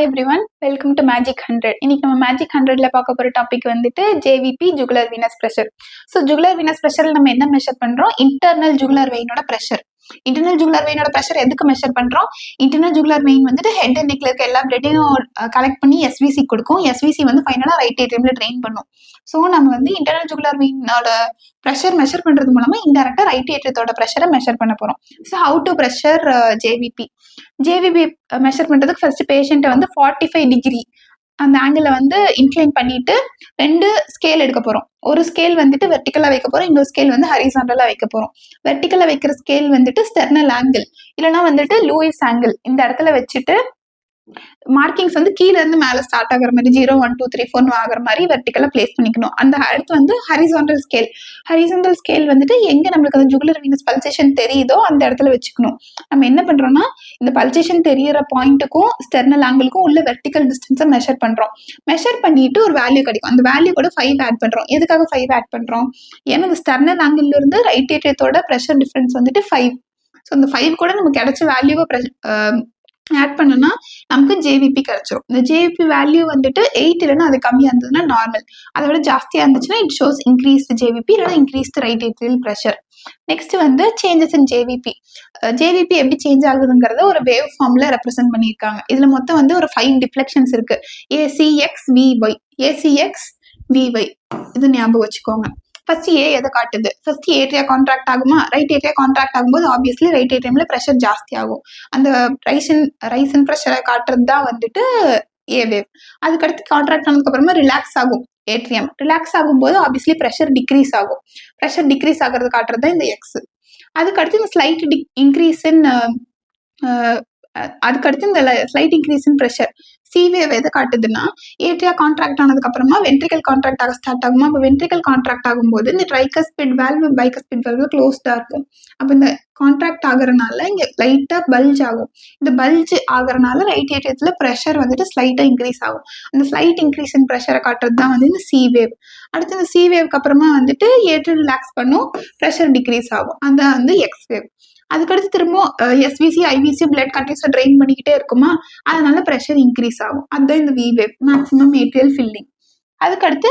Everyone, welcome to magic 100. இன்னைக்கு நம்ம magic 100ல பார்க்க போற டாபிக் வந்துட்டு JVP, jugular venous pressure. So jugular venous பிரஷர்ல நம்ம என்ன மெஷர் பண்றோம்? இன்டர்னல் ஜுகுலர் வெயினோட பிரஷர். இன்டர்னல் ஜுகுலர் வெயினோட பிரஷர் எதுக்கு மெஷர் பண்றோம்? இன்டர்னல் ஜுகுலர் வெயின் வந்துட்டு ஹெட் அண்ட் நெக்ல இருக்க எல்லா பிளட்டையும் கலெக்ட் பண்ணி எஸ்விசி கொடுக்கும். எஸ்விசி வந்து ஃபைனலா ரைட் ஏட்ரியம்ல ட்ரெயின் பண்ணும். ஸோ நம்ம வந்து இன்டர்னல் ஜுகுலர் வெயினோட ப்ரெஷர் மெஷர் பண்றது மூலமா இன்டெரக்டா ரைட் ஏட்ரியத்தோட ப்ரெஷரை மெஷர் பண்ண போறோம். So how to pressure JVP measure பண்றதுக்கு ஃபர்ஸ்ட் பேஷண்ட்டை வந்து 45 டிகிரி அந்த ஆங்கிள் வந்து இன்க்ளைன் பண்ணிட்டு 2 ஸ்கேல் எடுக்க போறோம். ஒரு ஸ்கேல் வந்துட்டு வெர்டிக்கலா வைக்க போறோம், இன்னொரு ஸ்கேல் வந்து ஹரிசாண்டலா வைக்க போறோம். வெர்டிக்கலா வைக்கிற ஸ்கேல் வந்துட்டு ஸ்டெர்னல் ஆங்கிள் இல்லைன்னா வந்துட்டு லூயிஸ் ஆங்கிள் இந்த இடத்துல வச்சுட்டு மார்க்கிங்ஸ் வந்து கீழே இருந்து மேலே ஸ்டார்ட் ஆகிற மாதிரி 0 1 2 3 4 ஆகிற மாதிரி வெர்டிக்கலா பிளேஸ் பண்ணிக்கணும். அந்த அடுத்து வந்து ஹரிசாண்டல் ஸ்கேல். ஹரிசாண்டல் ஸ்கேல் வந்துட்டு எங்க நம்மளுக்கு அந்த ஜுகுலர் வீனஸ் பல்சேஷன் தெரியுதோ அந்த இடத்துல வச்சுக்கணும். நம்ம என்ன பண்றோம்னா இந்த பல்சேஷன் தெரியிற பாயிண்ட்டுக்கும் ஸ்டெர்னல் ஆங்கிளுக்கும் உள்ள வெர்டிக்கல் டிஸ்டன்ஸை மெஷர் பண்றோம். மெஷர் பண்ணிட்டு ஒரு வேல்யூ கிடைக்கும். அந்த வேல்யூ கூட 5 ஆட் பண்றோம். எதுக்காக 5 ஆட் பண்றோம்? ஏன்னா இந்த ஸ்டெர்னல் ஆங்கிள் இருந்து ரைட் ஏட்ரியத்தோட ப்ரெஷர் டிஃபரன்ஸ் வந்துட்டு 5. ஸோ இந்த 5 கூட நமக்கு கிடைச்ச வேல்யூவை ஆட் பண்ணோம்னா நமக்கு ஜேவிபி கிடைச்சிரும். இந்த ஜேவிபி வேல்யூ வந்துட்டு 8 இல்லைன்னா அது கம்மியாக இருந்ததுன்னா நார்மல், அதை விட ஜாஸ்தியாக இருந்துச்சுன்னா இட் ஷோஸ் இன்க்ரீஸ்டு ஜேவிபி இல்லைன்னா increased right atrial pressure. Next வந்து சேஞ்சஸ் இன் ஜேவிபி. ஜேவிபி எப்படி சேஞ்ச் ஆகுதுங்கிறத ஒரு வேவ் ஃபார்ம்ல ரெப்ரசென்ட் பண்ணியிருக்காங்க. இதுல மொத்தம் வந்து ஒரு 5 டிஃப்ளெக்ஷன்ஸ் இருக்கு. ஏசிஎக்ஸ் விஒய், ஏசிஎக்ஸ் விஒய் இது ஞாபகம் வச்சுக்கோங்க. ஃபர்ஸ்ட் ஏ எதை காட்டுது? ஃபர்ஸ்ட் ஏட்ரியா கான்ட்ராக்ட் ஆகுமா? ரைட் ஏட்ரியா கான்ட்ராக்ட் ஆகும்போது ஆப்வியஸ்லி ரைட் ஏட்ரியம்ல ப்ரெஷர் ஜாஸ்தி ஆகும். அந்த ரைசன் ப்ரெஷரை காட்டுறது தான் வந்துட்டு ஏ வேவ். அதுக்கடுத்து கான்ட்ராக்ட் ஆனதுக்கு அப்புறமா ரிலாக்ஸ் ஆகும் ஏட்ரியம். ரிலாக்ஸ் ஆகும்போது ஆப்வியஸ்லி ப்ரெஷர் டிக்ரீஸ் ஆகும். ப்ரெஷர் டிக்ரீஸ் ஆகிறது காட்டுறது தான் இந்த எக்ஸ். அதுக்கடுத்து இந்த slight increase in pressure C wave எதை காட்டுதுன்னா ஏட்ரியா கான்ட்ராக்ட் ஆனதுக்கு அப்புறமா வென்ட்ரிகல் கான்ட்ராக்ட் ஆக ஸ்டார்ட் ஆகுமா? அப்போ வென்ட்ரிகல் கான்ட்ராக்ட் ஆகும்போது இந்த ட்ரைகஸ்பிட் வால்வு பைகஸ்பிட் வால்வு க்ளோஸ்டா இருக்கும். அப்போ இந்த கான்ட்ராக்ட் ஆகுறதுனால இங்க லைட்டா பல்ஜ் ஆகும். இந்த பல்ஜ் ஆகுறதுனால ரைட் ஏட்ரியத்துல ப்ரெஷர் வந்துட்டு ஸ்லைட்டா இன்க்ரீஸ் ஆகும். அந்த ஸ்லைட் இன்க்ரீஸ் இன் ப்ரெஷரை காட்டுறது தான் வந்து இந்த சி வேவ். அடுத்து இந்த சி வேவ்க்கு அப்புறமா வந்துட்டு ஏட்ரியம் ரிலாக்ஸ் பண்ணும், ப்ரெஷர் டிக்ரீஸ் ஆகும். அதான் வந்து எக்ஸ் வேவ். அதுக்கடுத்து திரும்ப எஸ்விசி ஐவிசி பிளட் கண்டினியூஸா ட்ரெயின் பண்ணிக்கிட்டே இருக்குமா, அதனால ப்ரெஷர் இன்க்ரீஸ் ஆகும். அதுதான் இந்த V wave, maximum atrial filling. அதுக்கடுத்து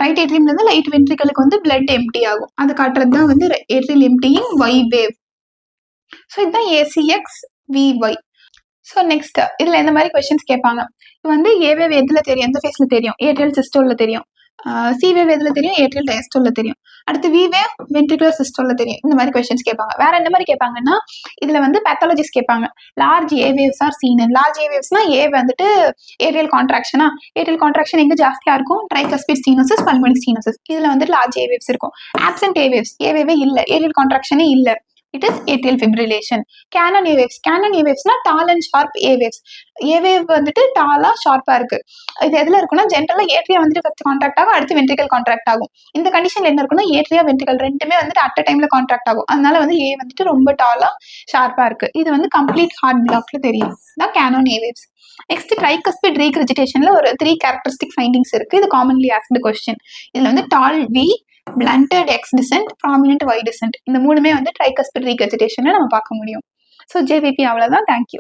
ரைட் ஏட்ரியம்ல இருந்து லைட் வென்ட்ரிகலுக்கு வந்து பிளட் எம்டி ஆகும். அது காட்டுறது தான் வந்து atrial emptying Y wave. So இதுதான் ஏசிஎக்ஸ் விஒய். ஸோ நெக்ஸ்ட் இதுல இந்த மாதிரி கொஸ்டின்ஸ் கேட்பாங்க. இது வந்து ஏ வேவ் எதுல தெரியும்? எந்த ஃபேஸ்ல தெரியும்? ஏட்ரியல் சிஸ்டோல்ல தெரியும். சி வேவ் எதுல தெரியும்? ஏட்ரியல் டயஸ்டோல்ல தெரியும். அடுத்து வி வேவ் வென்ட்ரிகுலர் சிஸ்டோல்ல தெரியும். இந்த மாதிரி கொஸ்டின்ஸ் கேட்பாங்க. வேற என்ன மாதிரி கேட்பாங்கன்னா இதுல வந்து பேத்தாலஜிஸ் கேட்பாங்க. Large A waves are seen. Large A வேவ்ஸ்னா ஏ வந்துட்டு ஏட்ரியல் கான்ட்ராக்ஷனா, ஏட்ரியல் கான்ட்ராக்ஷன் எங்க ஜாஸ்தியா இருக்கும்? Tricuspid stenosis, pulmonic stenosis. இதுல வந்து லார்ஜ் ஏ வேவ்ஸ் இருக்கும். ஆப்சென்ட் ஏ வேவ்ஸ், ஏ வேவே இல்ல, ஏட்ரியல் கான்ட்ராக்ஷனே இல்ல, it is atrial fibrillation. Canon A waves, canon A waves னா tall and sharp A waves. A wave வந்துட்டு டாலா ஷார்ப்பா இருக்கு. இது எதுல இருக்குன்னா ஜென்ரலா ஏட்ரியா வந்துட்டு ஃபர்ஸ்ட் கான்ட்ராக்ட் ஆகும், அடுத்து வென்ட்ரிகல் கான்ட்ராக்ட் ஆகும். இந்த கண்டிஷன்ல என்ன இருக்குன்னா ஏட்ரியா வென்ட்ரிகல் ரெண்டுமே வந்துட்டு அட் டைம்ல கான்ட்ராக்ட் ஆகும். அதனால வந்து ஏ வந்துட்டு ரொம்ப டாலா ஷார்ப்பா இருக்கு. இது வந்து கம்ப்ளீட் ஹார்ட் பிளாக்ல தெரியும். தான் கேனோன் ஏ வேவ்ஸ். நெக்ஸ்ட் ட்ரைகஸ்பிட் ரீக்ரிஜிடேஷன்ல ஒரு 3 கேரக்டரிஸ்டிக் ஃபைண்டிங்ஸ் இருக்கு. இது காமன்லி ஆஸ்க்டு கொஸ்டின். இதுல வந்து டால் we, blunted X descent, prominent Y descent இந்த மூணுமே வந்து ட்ரைகஸ்பிட் ரீகஜிடேஷன்ல நம்ம பார்க்க முடியும். ஸோ ஜேவிபி அவ்வளோதான். தேங்க்யூ.